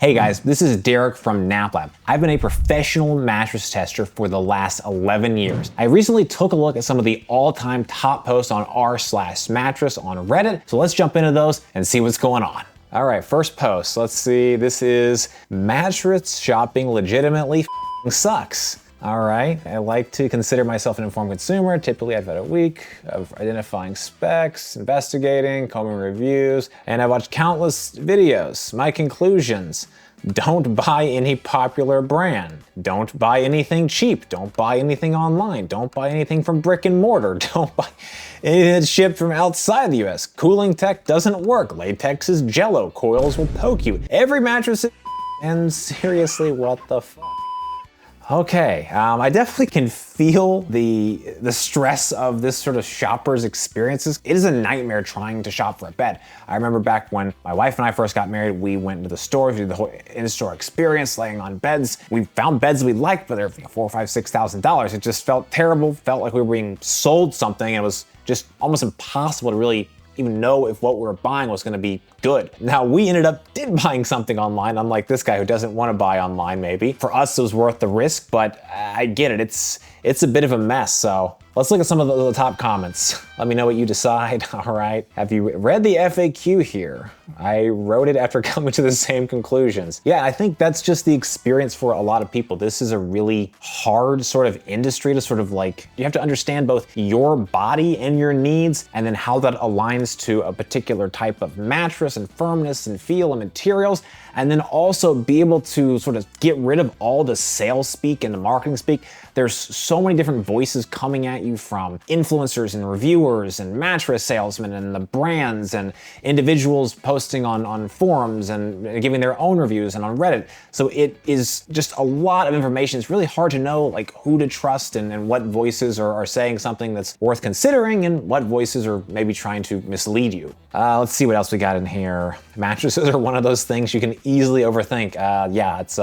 Hey guys, this is Derek from NapLab. I've been a professional mattress tester for the last 11 years. I recently took a look at some of the all-time top posts on r/mattress on Reddit, so let's jump into those and see what's going on. All right, first post, let's see, this is mattress shopping legitimately sucks. All right, I like to consider myself an informed consumer. Typically, I've had a week of identifying specs, investigating, combing reviews, and I watched countless videos. My conclusions: don't buy any popular brand. Don't buy anything cheap. Don't buy anything online. Don't buy anything from brick and mortar. Don't buy anything that's shipped from outside the US. Cooling tech doesn't work. Latex is jello. Coils will poke you. Every mattress is and seriously, what the fuck? Okay, I definitely can feel the stress of this sort of shopper's experiences. It is a nightmare trying to shop for a bed. I remember back when my wife and I first got married, we went into the store, we did the whole in-store experience, laying on beds. We found beds we liked, but they're $4,000, $5,000, $6,000. It just felt terrible, felt like we were being sold something, and it was just almost impossible to really even know if what we were buying was gonna be good. Now, we ended up buying something online, unlike this guy who doesn't want to buy online maybe. For us, it was worth the risk, but I get it, it's a bit of a mess, so let's look at some of the top comments. Let me know what you decide, all right? Have you read the FAQ here? I wrote it after coming to the same conclusions. Yeah, I think that's just the experience for a lot of people. This is a really hard sort of industry to sort of like, you have to understand both your body and your needs, and then how that aligns to a particular type of mattress and firmness and feel and materials, and then also be able to sort of get rid of all the sales speak and the marketing speak. There's so many different voices coming at you from influencers and reviewers and mattress salesmen and the brands and individuals posting on forums and giving their own reviews and on Reddit. So it is just a lot of information. It's really hard to know like who to trust and what voices are saying something that's worth considering and what voices are maybe trying to mislead you. Let's see what else we got in here. Mattresses are one of those things you can easily overthink. Yeah, it's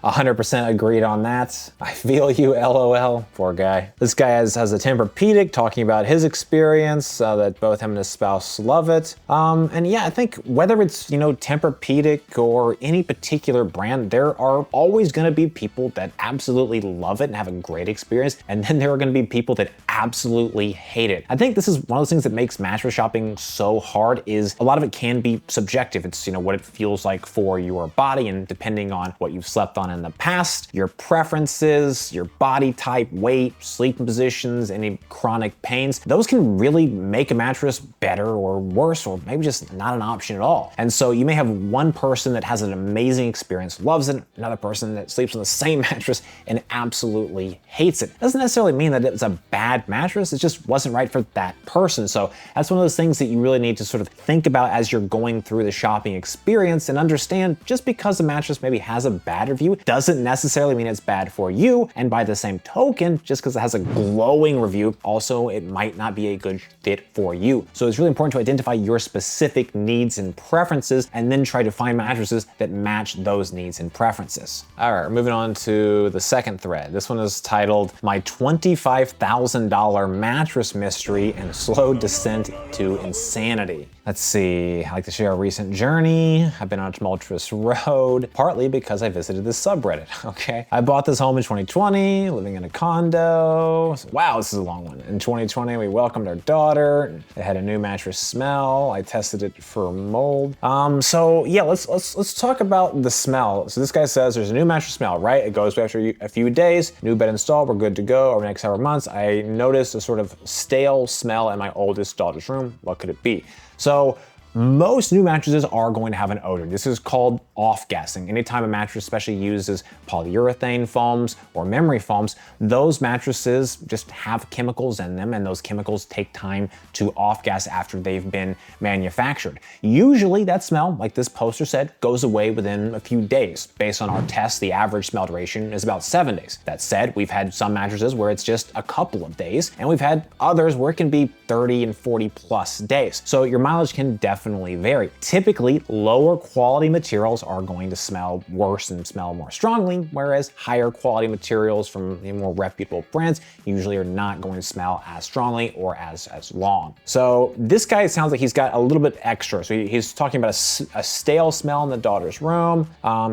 100% agreed on that. I feel you, LOL. Poor guy. This guy has a Tempur-Pedic talking about his experience, that both him and his spouse love it. And yeah, I think whether it's, Tempur-Pedic or any particular brand, there are always gonna be people that absolutely love it and have a great experience, and then there are gonna be people that absolutely hate it. I think this is one of those things that makes mattress shopping so hard, is a lot of it can be subjective. It's, what it feels like for your body, and depending on what you've slept on in the past, your preferences, your body type, weight, sleeping positions, any chronic pains, those can really make a mattress better or worse, or maybe just not an option at all. And so you may have one person that has an amazing experience, loves it, another person that sleeps on the same mattress and absolutely hates it. Doesn't necessarily mean that it's a bad mattress, it just wasn't right for that person. So that's one of those things that you really need to sort of think about as you're going through the shopping experience, and understand just because a mattress maybe has a bad review doesn't necessarily mean it's bad for you. And by the same token, just because it has a glowing review, also it might not be a good fit for you. So it's really important to identify your specific needs and preferences, and then try to find mattresses that match those needs and preferences. All right, moving on to the second thread. This one is titled "My $25,000 Mattress Mystery and Slow Descent to Insanity." Let's see, I like to share a recent journey. I've been on a tumultuous road, partly because I visited this subreddit, okay? I bought this home in 2020, living in a condo. Wow, this is a long one. In 2020, we welcomed our daughter. It had a new mattress smell. I tested it for mold. So yeah, let's talk about the smell. So this guy says there's a new mattress smell, right? It goes after a few days, new bed installed, we're good to go. Over the next several months, I noticed a sort of stale smell in my oldest daughter's room. What could it be? So most new mattresses are going to have an odor. This is called off-gassing. Anytime a mattress especially uses polyurethane foams or memory foams, those mattresses just have chemicals in them, and those chemicals take time to off-gas after they've been manufactured. Usually that smell, like this poster said, goes away within a few days. Based on our tests, the average smell duration is about 7 days. That said, we've had some mattresses where it's just a couple of days, and we've had others where it can be 30 and 40 plus days. So your mileage can definitely definitely vary. Typically, lower quality materials are going to smell worse and smell more strongly, whereas higher quality materials from more reputable brands usually are not going to smell as strongly or as long. So this guy sounds like he's got a little bit extra. So he's talking about a stale smell in the daughter's room,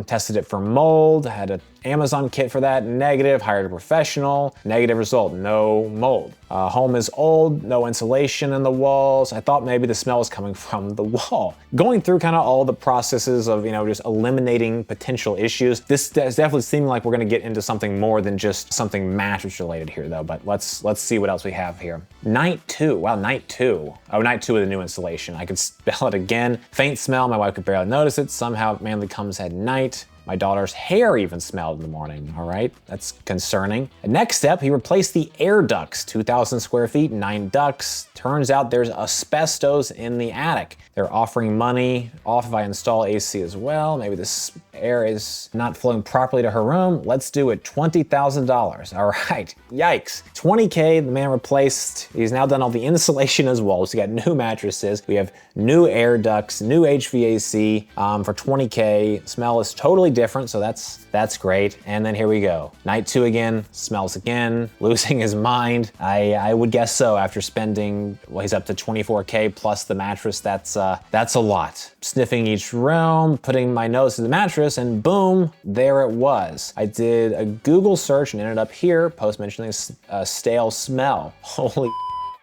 tested it for mold, had an Amazon kit for that, negative, hired a professional, negative result, no mold. Home is old, no insulation in the walls. I thought maybe the smell was coming from the wall. Going through kind of all the processes of, just eliminating potential issues, this is definitely seeming like we're gonna get into something more than just something mattress related here though, but let's see what else we have here. Night 2, wow, night 2. Oh, night 2 of the new installation. I could spell it again. Faint smell, my wife could barely notice it. Somehow it mainly comes at night. My daughter's hair even smelled in the morning, all right? That's concerning. Next step, he replaced the air ducts, 2,000 square feet, 9 ducts. Turns out there's asbestos in the attic. They're offering money off if I install AC as well. Maybe this air is not flowing properly to her room. Let's do it, $20,000, all right. Yikes, 20K, the man replaced. He's now done all the insulation as well. So we got new mattresses. We have new air ducts, new HVAC for 20K. Smell is totally different, so that's great. And then here we go. Night 2 again, smells again, losing his mind. I would guess so after spending, well, he's up to 24K plus the mattress. That's a lot. Sniffing each room, putting my nose to the mattress, and boom, there it was. I did a Google search and ended up here, post mentioning a stale smell. Holy,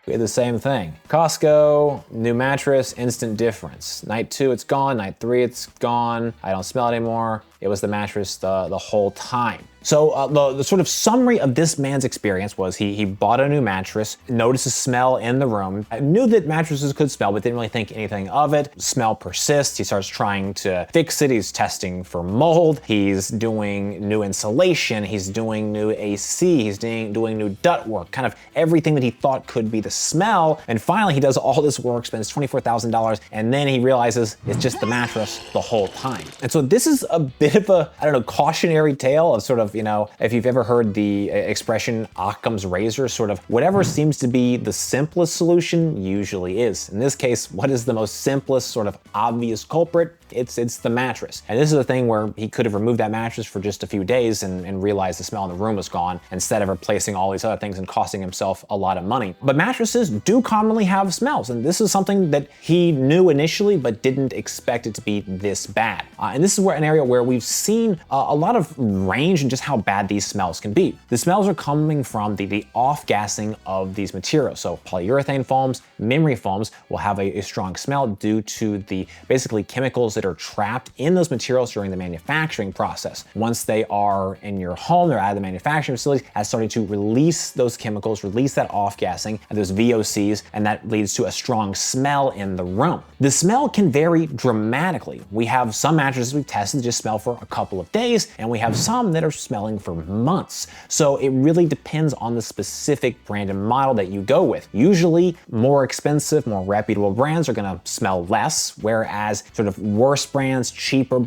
we had the same thing. Costco, new mattress, instant difference. Night 2, it's gone. Night 3, it's gone. I don't smell it anymore. It was the mattress the whole time. So the sort of summary of this man's experience was he bought a new mattress, noticed a smell in the room, knew that mattresses could smell, but didn't really think anything of it. Smell persists. He starts trying to fix it. He's testing for mold. He's doing new insulation. He's doing new AC. He's doing new duct work, kind of everything that he thought could be the smell. And finally, he does all this work, spends $24,000, and then he realizes it's just the mattress the whole time. And so this is a bit of a, cautionary tale of sort of, if you've ever heard the expression Occam's razor, sort of whatever seems to be the simplest solution usually is. In this case, what is the most simplest sort of obvious culprit? It's the mattress. And this is a thing where he could have removed that mattress for just a few days and realized the smell in the room was gone instead of replacing all these other things and costing himself a lot of money. But mattresses do commonly have smells, and this is something that he knew initially but didn't expect it to be this bad. And this is an area where we've seen a lot of range in just how bad these smells can be. The smells are coming from the off-gassing of these materials. So polyurethane foams, memory foams will have a strong smell due to the basically chemicals that are trapped in those materials during the manufacturing process. Once they are in your home, they're out of the manufacturing facilities, has started to release those chemicals, release that off-gassing and those VOCs, and that leads to a strong smell in the room. The smell can vary dramatically. We have some mattresses we've tested that just smell for a couple of days, and we have some that are smelling for months. So it really depends on the specific brand and model that you go with. Usually more expensive, more reputable brands are gonna smell less, whereas sort of worse brands, cheaper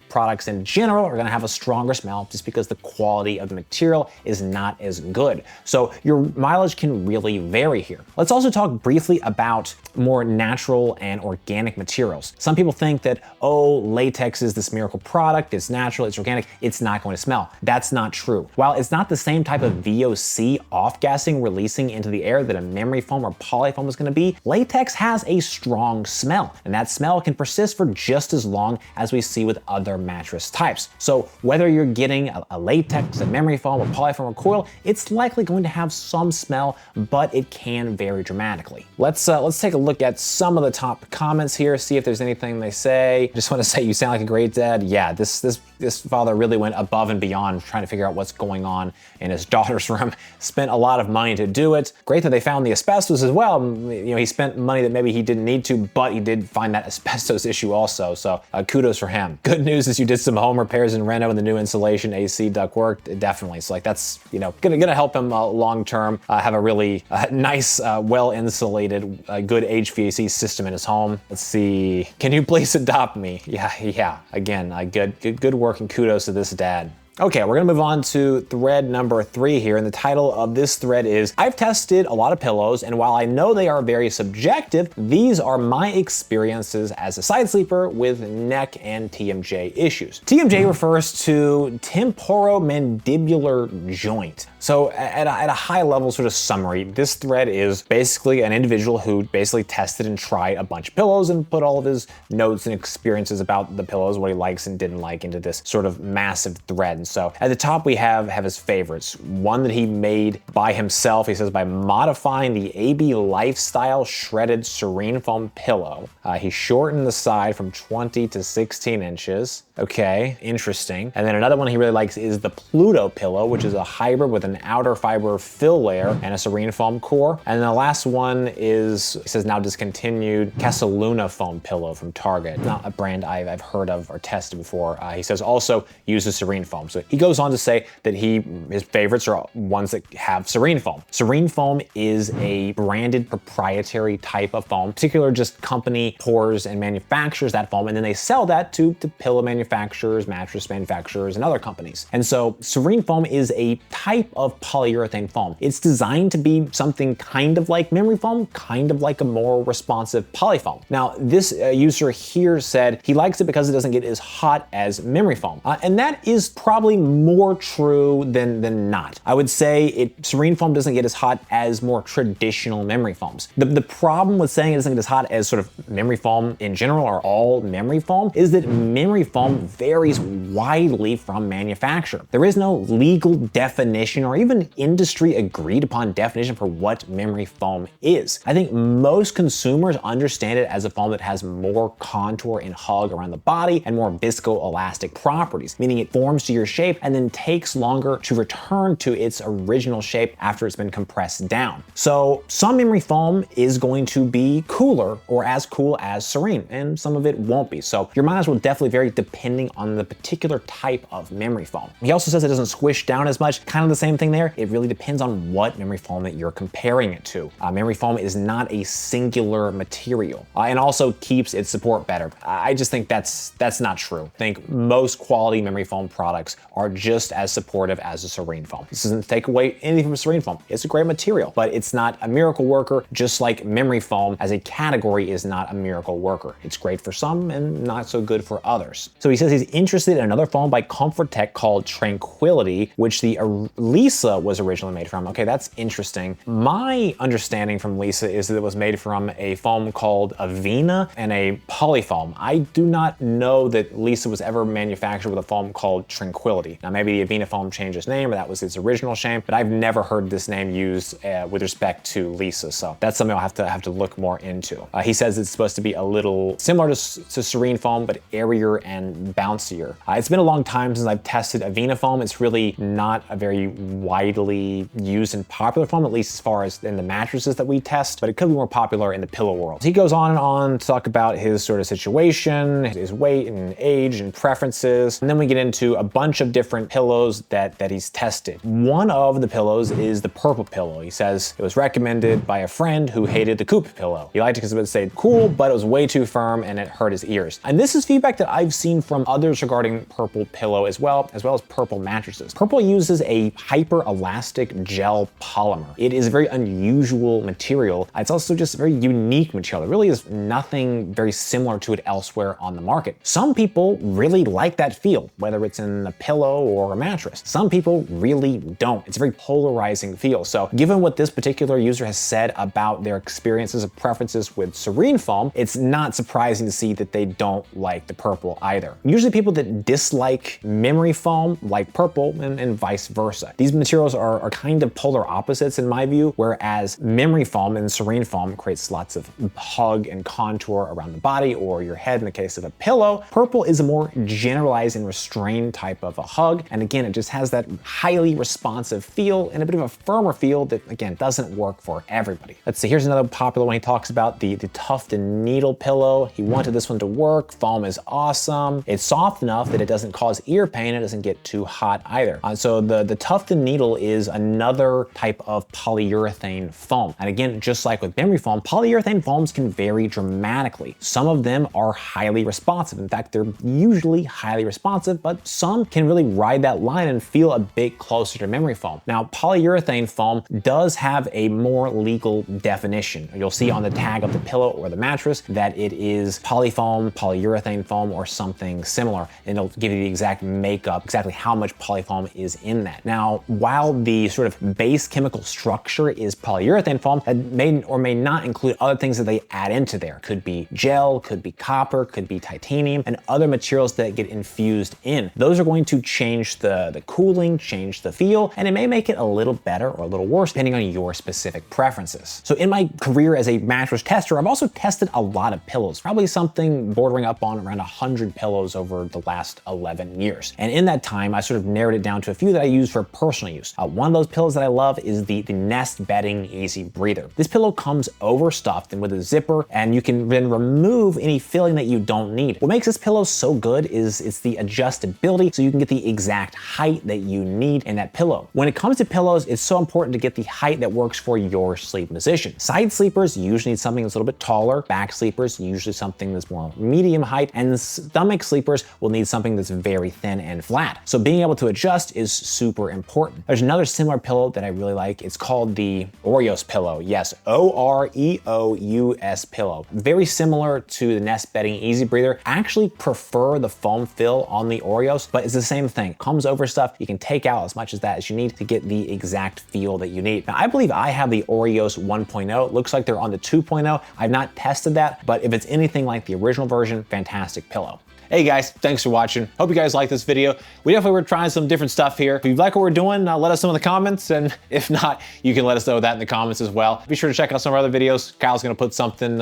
products in general are gonna have a stronger smell just because the quality of the material is not as good. So your mileage can really vary here. Let's also talk briefly about more natural and organic materials. Some people think that, oh, latex is this miracle product, it's natural, it's organic, it's not going to smell. That's not true. While it's not the same type of VOC off-gassing releasing into the air that a memory foam or polyfoam is gonna be, latex has a strong smell, and that smell can persist for just as long as we see with other mattress types. So whether you're getting a latex, a memory foam, a polyfoam, or coil, it's likely going to have some smell, but it can vary dramatically. Let's take a look at some of the top comments here, see if there's anything they say. Just want to say you sound like a great dad. Yeah, this father really went above and beyond trying to figure out what's going on in his daughter's room. Spent a lot of money to do it. Great that they found the asbestos as well. He spent money that maybe he didn't need to, but he did find that asbestos issue also. So kudos for him. Good news is you did some home repairs in reno and the new insulation, AC, duct work, definitely. So that's gonna help him long term have a really nice, well insulated, good HVAC system in his home. Let's see. Can you please adopt me? Yeah. Again, good work and kudos to this dad. Okay, we're gonna move on to thread number 3 here, and the title of this thread is, I've tested a lot of pillows, and while I know they are very subjective, these are my experiences as a side sleeper with neck and TMJ issues. TMJ refers to temporomandibular joint. So at a high level sort of summary, this thread is basically an individual who basically tested and tried a bunch of pillows and put all of his notes and experiences about the pillows, what he likes and didn't like, into this sort of massive thread. And so at the top we have his favorites. One that he made by himself, he says, by modifying the AB Lifestyle Shredded Serene Foam Pillow. He shortened the side from 20 to 16 inches. Okay, interesting. And then another one he really likes is the Pluto pillow, which is a hybrid with an outer fiber fill layer and a serene foam core. And then the last one is, he says, now discontinued Casaluna foam pillow from Target. Not a brand I've heard of or tested before. He says also uses serene foam. So he goes on to say that his favorites are ones that have serene foam. Serene foam is a branded proprietary type of foam. Particular just company pours and manufactures that foam, and then they sell that to pillow manufacturers, mattress manufacturers, and other companies. And so serene foam is a type of polyurethane foam. It's designed to be something kind of like memory foam, kind of like a more responsive polyfoam. Now, this user here said he likes it because it doesn't get as hot as memory foam. And that is probably more true than not. I would say serene foam doesn't get as hot as more traditional memory foams. The problem with saying it doesn't get as hot as sort of memory foam in general, or all memory foam, is that memory foam varies widely from manufacturer. There is no legal definition or even industry agreed upon definition for what memory foam is. I think most consumers understand it as a foam that has more contour and hug around the body and more viscoelastic properties, meaning it forms to your shape and then takes longer to return to its original shape after it's been compressed down. So some memory foam is going to be cooler or as cool as serene, and some of it won't be. So your mileage will definitely vary depending on the particular type of memory foam. He also says it doesn't squish down as much. Kind of the same thing there. It really depends on what memory foam that you're comparing it to. Memory foam is not a singular material, and also keeps its support better. I just think that's not true. I think most quality memory foam products are just as supportive as a serene foam. This doesn't take away anything from serene foam. It's a great material, but it's not a miracle worker, just like memory foam as a category is not a miracle worker. It's great for some and not so good for others. So he says he's interested in another foam by Comfort Tech called Tranquility, which the Lisa was originally made from. Okay, that's interesting. My understanding from Lisa is that it was made from a foam called Avena and a polyfoam. I do not know that Lisa was ever manufactured with a foam called Tranquility. Now maybe the Avena foam changed its name, or that was its original name, but I've never heard this name used with respect to Lisa. So that's something I'll have to look more into. He says it's supposed to be a little similar to serene foam, but airier and bouncier. It's been a long time since I've tested Avena foam. It's really not a very widely used and popular foam, at least as far as in the mattresses that we test, but it could be more popular in the pillow world. He goes on and on to talk about his sort of situation, his weight and age and preferences, and then we get into a bunch of different pillows that he's tested. One of the pillows is the purple pillow. He says it was recommended by a friend who hated the coupe pillow. He liked it because it would say cool, but it was way too firm and it hurt his ears. And this is feedback that I've seen from others regarding purple pillow as well as purple mattresses. Purple uses a hyper-elastic gel polymer. It is a very unusual material. It's also just a very unique material. There really is nothing very similar to it elsewhere on the market. Some people really like that feel, whether it's in a pillow or a mattress. Some people really don't. It's a very polarizing feel. So given what this particular user has said about their experiences and preferences with serene foam, it's not surprising to see that they don't like the purple either. Usually people that dislike memory foam like purple, and vice versa. These materials are kind of polar opposites in my view, whereas memory foam and serene foam creates lots of hug and contour around the body or your head in the case of a pillow. Purple is a more generalized and restrained type of a hug, and again, it just has that highly responsive feel and a bit of a firmer feel that, again, doesn't work for everybody. Let's see, here's another popular one. He talks about the tuft and needle pillow. He wanted this one to work. Foam is awesome. It's soft enough that it doesn't cause ear pain, it doesn't get too hot either. So the Tufted Needle is another type of polyurethane foam. And again, just like with memory foam, polyurethane foams can vary dramatically. Some of them are highly responsive. In fact, they're usually highly responsive, but some can really ride that line and feel a bit closer to memory foam. Now, polyurethane foam does have a more legal definition. You'll see on the tag of the pillow or the mattress that it is polyfoam, polyurethane foam, or something similar. And it'll give you the exact makeup, exactly how much polyfoam is in that. Now, while the sort of base chemical structure is polyurethane foam, that may or may not include other things that they add into there. Could be gel, could be copper, could be titanium, and other materials that get infused in. Those are going to change the cooling, change the feel, and it may make it a little better or a little worse depending on your specific preferences. So in my career as a mattress tester, I've also tested a lot of pillows, probably something bordering up on around 100 pillows over the last 11 years. And in that time, I sort of narrowed it down to a few that I use for personal use. One of those pillows that I love is the Nest Bedding Easy Breather. This pillow comes overstuffed and with a zipper, and you can then remove any filling that you don't need. What makes this pillow so good is it's the adjustability, so you can get the exact height that you need in that pillow. When it comes to pillows, it's so important to get the height that works for your sleep position. Side sleepers usually need something that's a little bit taller, back sleepers usually something that's more medium height, and stomach sleepers will need something that's very thin and flat. So being able to adjust is super important. There's another similar pillow that I really like. It's called the Oreos pillow. Yes, Oreous pillow. Very similar to the Nest Bedding Easy Breather. I actually prefer the foam fill on the Oreos, but it's the same thing. Comes over stuff. You can take out as much of that as you need to get the exact feel that you need. Now, I believe I have the Oreos 1.0. It looks like they're on the 2.0. I've not tested that, but if it's anything like the original version, fantastic pillow. Hey guys, thanks for watching. Hope you guys liked this video. We definitely were trying some different stuff here. If you like what we're doing, let us know in the comments, and if not, you can let us know that in the comments as well. Be sure to check out some of our other videos. Kyle's gonna put something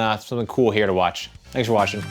cool here to watch. Thanks for watching.